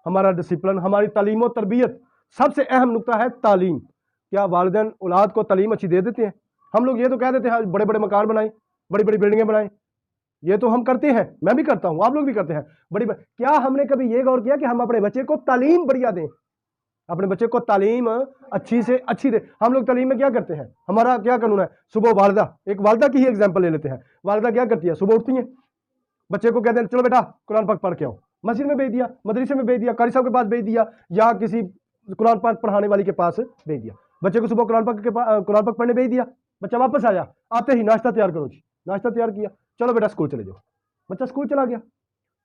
ہمارا ڈسپلن، ہماری تعلیم و تربیت. سب سے اہم نقطہ ہے تعلیم. کیا والدین اولاد کو تعلیم اچھی دے دیتے ہیں؟ ہم لوگ یہ تو کہہ دیتے ہیں بڑے بڑے مکان بنائیں، بڑی بڑی بلڈنگیں بنائیں، یہ تو ہم کرتے ہیں، میں بھی کرتا ہوں، آپ لوگ بھی کرتے ہیں. کیا ہم نے کبھی یہ غور کیا کہ ہم اپنے بچے کو تعلیم بڑھیا دیں، اپنے بچے کو تعلیم اچھی سے اچھی دیں؟ ہم لوگ تعلیم میں کیا کرتے ہیں؟ ہمارا کیا قانون ہے؟ صبح والدہ، ایک والدہ کی ہی ایگزامپل لے لیتے ہیں. والدہ کیا کرتی ہے؟ صبح اٹھتی ہیں، بچے کو کہتے ہیں چلو بیٹا قرآن پاک پڑھ کے آؤ، مسجد میں بھیج دیا، مدرسے میں بھیج دیا، قاری صاحب کے پاس بھیج دیا، یا کسی قرآن پاک پڑھانے والی کے پاس بھیج دیا. بچے کو صبح قرآن پاک پڑھنے بھیج دیا، بچہ واپس آیا، آتے ہی ناشتہ تیار کرو جی، ناشتہ تیار کیا، چلو بیٹا اسکول چلے جاؤ. بچہ اسکول چلا گیا.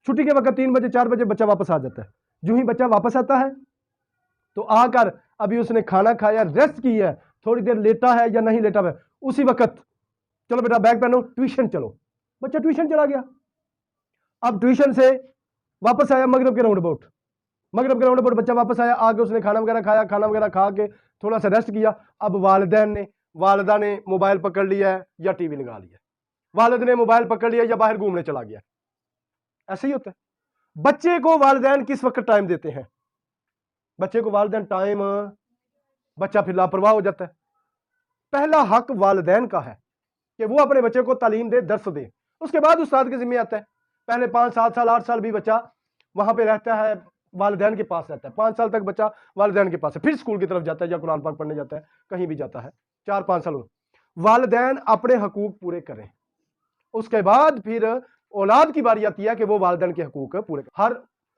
چھٹی کے وقت 3 بجے 4 بجے بچہ واپس آ جاتا ہے. جو ہی بچہ واپس آتا ہے تو آ کر ابھی اس نے کھانا کھایا، ریسٹ کی ہے، تھوڑی دیر لیٹا ہے یا نہیں لیٹا ہے، اسی وقت چلو بیٹا بیگ پہنو ٹیوشن چلو. بچہ ٹیوشن چلا گیا. اب ٹیوشن سے واپس آیا مغرب کے راؤنڈ اباؤٹ بچہ واپس آیا، آ کے اس نے کھانا وغیرہ کھایا، کھانا وغیرہ کھا کے تھوڑا سا ریسٹ کیا. اب والدہ نے موبائل پکڑ لیا ہے یا ٹی وی لگا لیا، والد نے موبائل پکڑ لیا یا باہر گھومنے چلا گیا. ایسے ہی ہوتا ہے. بچے کو والدین کس وقت ٹائم دیتے ہیں؟ بچے کو والدین ٹائم، بچہ پھر لاپرواہ ہو جاتا ہے. پہلا حق والدین کا ہے کہ وہ اپنے بچے کو تعلیم دے، درس دے. اس کے بعد استاد کے ذمہ آتا ہے. پہلے 5 7 سال 8 سال بھی بچہ وہاں پہ رہتا ہے، والدین کے پاس رہتا ہے. 5 سال تک بچہ والدین کے پاس ہے، پھر اسکول کی طرف جاتا ہے یا قرآن پاک پڑھنے جاتا ہے، کہیں بھی جاتا ہے. 4 5 سال والدین اپنے حقوق پورے کریں. اس کے بعد پھر اولاد کی باری آتی ہے کہ وہ والدین کے حقوق پورے کریں. ہر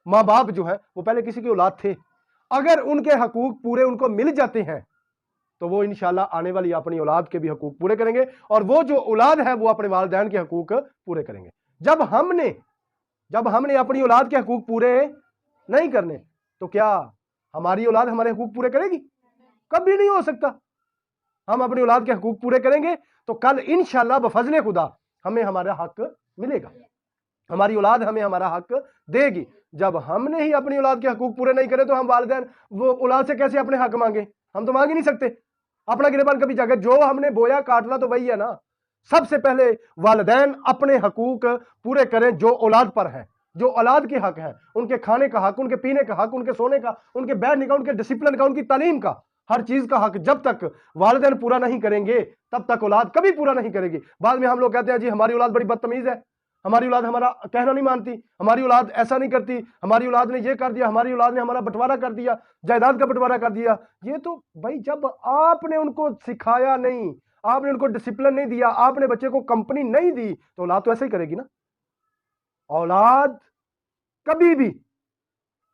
ماں باپ جو ہے وہ پہلے کسی کی اولاد تھے. اگر ان کے حقوق پورے ان کو مل جاتے ہیں تو وہ انشاءاللہ آنے والی اپنی اولاد کے بھی حقوق پورے کریں گے، اور وہ جو اولاد ہے وہ اپنے والدین کے حقوق پورے کریں گے. جب ہم نے اپنی اولاد کے حقوق پورے نہیں کرنے تو کیا ہماری اولاد ہمارے حقوق پورے کرے گی؟ کبھی نہیں ہو سکتا. ہم اپنی اولاد کے حقوق پورے کریں گے تو کل انشاءاللہ بفضل خدا ہمیں ہمارا حق ملے گا، ہماری اولاد ہمیں ہمارا حق دے گی. جب ہم نے ہی اپنی اولاد کے حقوق پورے نہیں کرے تو ہم والدین وہ اولاد سے کیسے اپنے حق مانگیں؟ ہم تو مانگ ہی نہیں سکتے. اپنا گریبان کبھی جاگے، جو ہم نے بویا کاٹنا تو وہی ہے نا. سب سے پہلے والدین اپنے حقوق پورے کریں جو اولاد پر ہیں، جو اولاد کے حق ہیں، ان کے کھانے کا حق، ان کے پینے کا حق، ان کے سونے کا، ان کے بیٹھنے کا، ان کے ڈسپلن کا، ان کی تعلیم کا، ہر چیز کا حق جب تک والدین پورا نہیں کریں گے تب تک اولاد کبھی پورا نہیں کرے گی. بعد میں ہم لوگ کہتے ہیں جی ہماری اولاد بڑی بدتمیز ہے، ہماری اولاد ہمارا کہنا نہیں مانتی، ہماری اولاد ایسا نہیں کرتی، ہماری اولاد نے یہ کر دیا، ہماری اولاد نے ہمارا بٹوارا کر دیا، جائیداد کا بٹوارا کر دیا. یہ تو بھائی جب آپ نے ان کو سکھایا نہیں، آپ نے ان کو ڈسپلن نہیں دیا، آپ نے بچے کو کمپنی نہیں دی تو اولاد تو ایسے ہی کرے گی نا. اولاد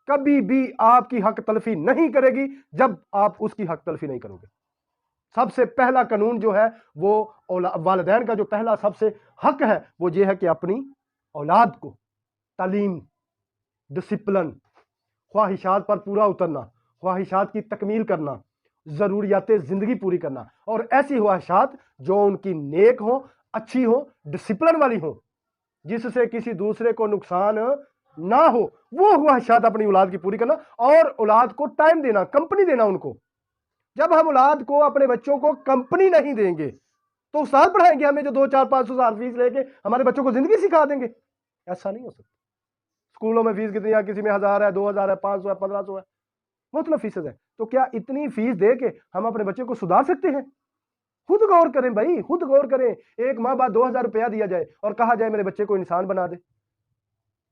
کبھی بھی آپ کی حق تلفی نہیں کرے گی جب آپ اس کی حق تلفی نہیں کرو گے. سب سے پہلا قانون جو ہے وہ والدین کا جو پہلا سب سے حق ہے وہ یہ ہے کہ اپنی اولاد کو تعلیم، ڈسپلن، خواہشات پر پورا اترنا، خواہشات کی تکمیل کرنا، ضروریات زندگی پوری کرنا، اور ایسی خواہشات جو ان کی نیک ہوں، اچھی ہوں، ڈسپلن والی ہوں، جس سے کسی دوسرے کو نقصان نہ ہو، وہ خواہشات اپنی اولاد کی پوری کرنا، اور اولاد کو ٹائم دینا، کمپنی دینا ان کو. جب ہم اولاد کو، اپنے بچوں کو کمپنی نہیں دیں گے تو استاد پڑھائیں گے ہمیں جو 2 4 500 ہزار فیس لے کے ہمارے بچوں کو زندگی سکھا دیں گے؟ ایسا نہیں ہو سکتا. اسکولوں میں فیس کتنی ہے؟ کسی میں 1000 ہے، 2000 ہے، 500 ہے، 1500 ہے، مختلف فیسز ہے. تو کیا اتنی فیس دے کے ہم اپنے بچے کو سدھار سکتے ہیں؟ خود غور کریں بھائی، خود غور کریں. ایک ماہ بعد 2000 روپیہ دیا جائے اور کہا جائے میرے بچے کو انسان بنا دے،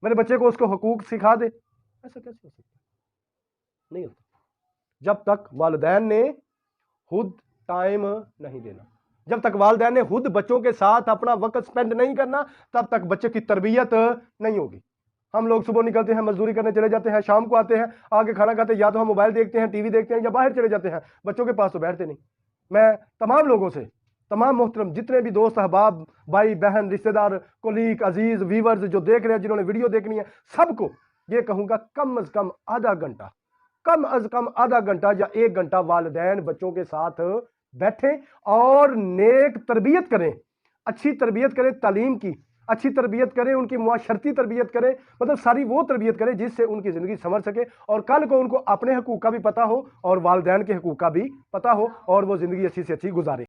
میرے بچے کو اس کو حقوق سکھا دے. ایسا کیسے ہو سکتا؟ نہیں ہوتا جب تک والدین نے خود ٹائم نہیں دینا، جب تک والدین نے خود بچوں کے ساتھ اپنا وقت سپینڈ نہیں کرنا تب تک بچے کی تربیت نہیں ہوگی. ہم لوگ صبح نکلتے ہیں، مزدوری کرنے چلے جاتے ہیں، شام کو آتے ہیں، آگے کھانا کھاتے ہیں، یا تو ہم موبائل دیکھتے ہیں، ٹی وی دیکھتے ہیں، یا باہر چلے جاتے ہیں، بچوں کے پاس تو بیٹھتے نہیں. میں تمام لوگوں سے، تمام محترم جتنے بھی دوست احباب، بھائی بہن، رشتہ دار، کولیگ، عزیز، ویورز جو دیکھ رہے ہیں، جنہوں نے ویڈیو دیکھنی ہے، سب کو یہ کہوں گا کم از کم آدھا گھنٹہ یا 1 گھنٹہ والدین بچوں کے ساتھ بیٹھیں اور نیک تربیت کریں، اچھی تربیت کریں، تعلیم کی اچھی تربیت کریں، ان کی معاشرتی تربیت کریں، مطلب ساری وہ تربیت کریں جس سے ان کی زندگی سنور سکے، اور کل کو ان کو اپنے حقوق کا بھی پتہ ہو اور والدین کے حقوق کا بھی پتہ ہو، اور وہ زندگی اچھی سے اچھی گزارے.